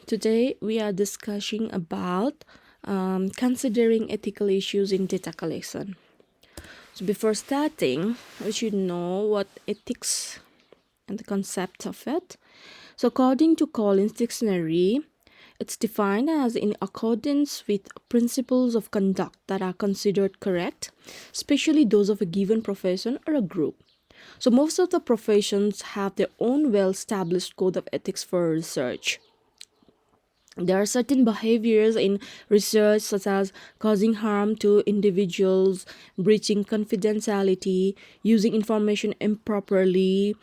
Today we are discussing about considering ethical issues in data collection. So before starting, we should know what ethics and the concept of it. So according to Collins Dictionary, it's defined as in accordance with principles of conduct that are considered correct, especially those of a given profession or a group. So most of the professions have their own well-established code of ethics for research. There are certain behaviors in research, such as causing harm to individuals, breaching confidentiality, using information improperly,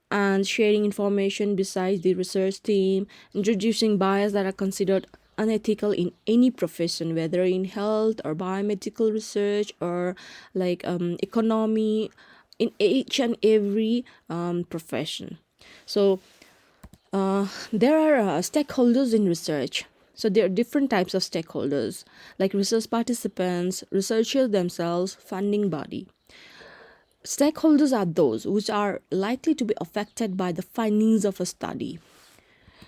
and sharing information besides the research team, introducing bias that are considered unethical in any profession, whether in health or biomedical research or economy, in each and every profession. So there are stakeholders in research. So there are different types of stakeholders, like research participants, researchers themselves, funding body. Stakeholders are those which are likely to be affected by the findings of a study.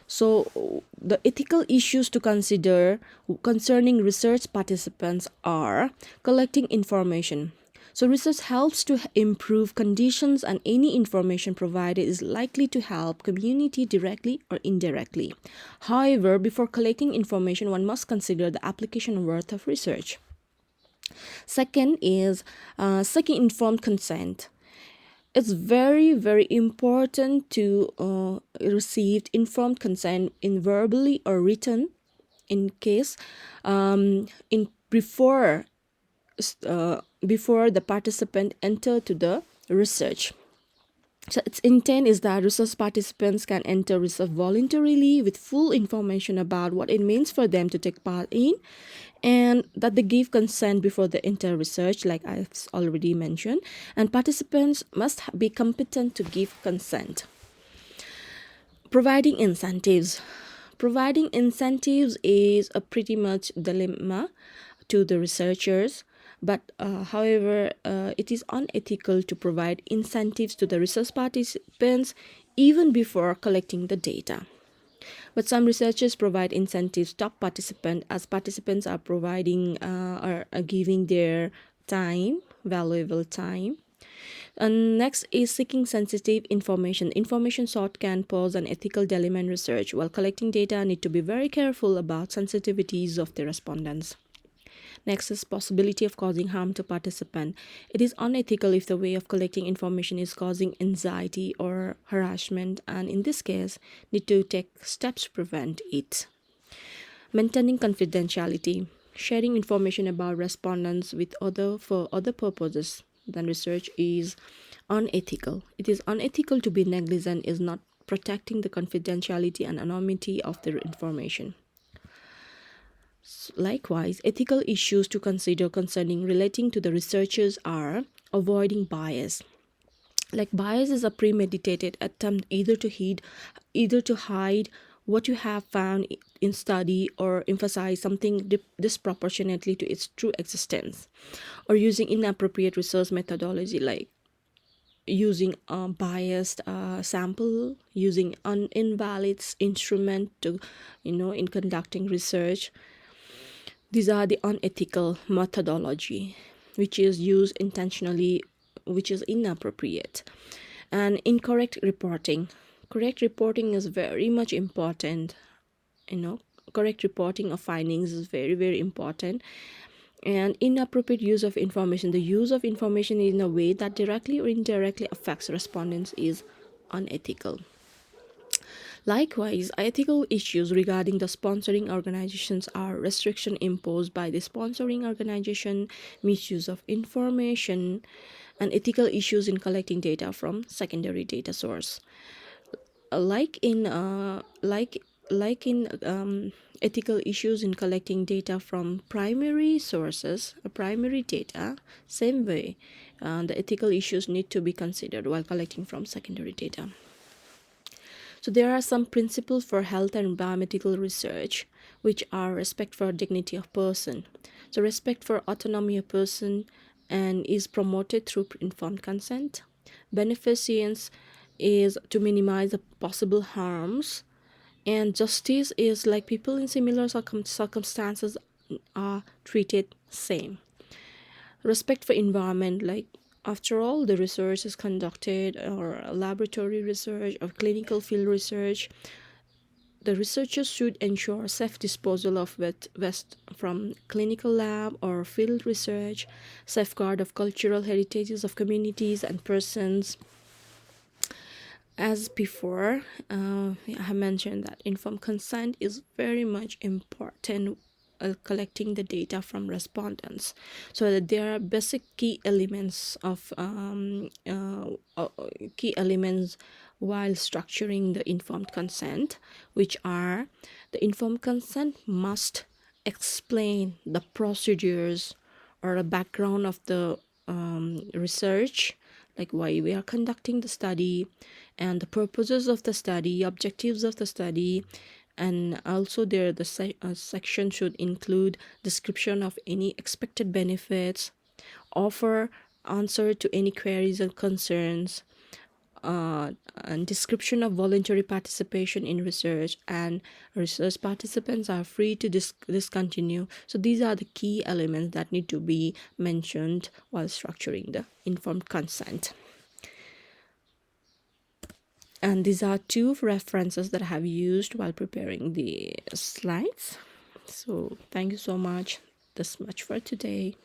So the ethical issues to consider concerning research participants are collecting information. So research helps to improve conditions, and any information provided is likely to help community directly or indirectly. However, before collecting information, one must consider the application worth of research. Second is seeking informed consent. It's very important to receive informed consent in verbally or written in case in before the participant enter to the research. So its intent is that research participants can enter research voluntarily with full information about what it means for them to take part in, and that they give consent before they enter research, like I've already mentioned, and participants must be competent to give consent. Providing incentives. Providing incentives is a pretty much dilemma to the researchers, but however, it is unethical to provide incentives to the research participants even before collecting the data. But some researchers provide incentives to top participants, as participants are providing are giving their time, valuable time. And next is seeking sensitive information. Information sought can pose an ethical dilemma in research. While collecting data, need to be very careful about sensitivities of the respondents. Next is possibility of causing harm to participant. It is unethical if the way of collecting information is causing anxiety or harassment, and in this case, need to take steps to prevent it. Maintaining confidentiality. Sharing information about respondents with other for other purposes than research is unethical. It is unethical to be negligent is not protecting the confidentiality and anonymity of the information. Likewise, ethical issues to consider concerning relating to the researchers are avoiding bias. Like bias is a premeditated attempt either to hide what you have found in study or emphasize something disproportionately to its true existence, or using inappropriate research methodology, like using a biased sample, using an invalid instrument to in conducting research. These are the unethical methodology which is used intentionally, which is inappropriate. And incorrect reporting. Correct reporting is very much important. you know Correct reporting of findings is very important. And inappropriate use of information, the use of information in a way that directly or indirectly affects respondents, is unethical. Likewise, ethical issues regarding the sponsoring organizations are restriction imposed by the sponsoring organization, misuse of information, and ethical issues in collecting data from secondary data source. Like in ethical issues in collecting data from primary sources, primary data, same way, the ethical issues need to be considered while collecting from secondary data. So there are some principles for health and biomedical research, which are respect for dignity of person. So respect for autonomy of person and is promoted through informed consent. Beneficence is to minimize the possible harms And justice is like people in similar circumstances are treated same. Respect for environment, like after all the research is conducted or laboratory research or clinical field research, the researchers should ensure safe disposal of waste from clinical lab or field research, safeguard of cultural heritages of communities and persons. As before, I have mentioned that informed consent is very much important collecting the data from respondents, so that there are basic key elements of key elements while structuring the informed consent, which are: the informed consent must explain the procedures or a background of the research, like why we are conducting the study and the purposes of the study, objectives of the study. And also there the section should include description of any expected benefits, offer answer to any queries and concerns, and description of voluntary participation in research, and research participants are free to discontinue. So these are the key elements that need to be mentioned while structuring the informed consent. And these are two references that I have used while preparing the slides. So thank you so much. This much for today.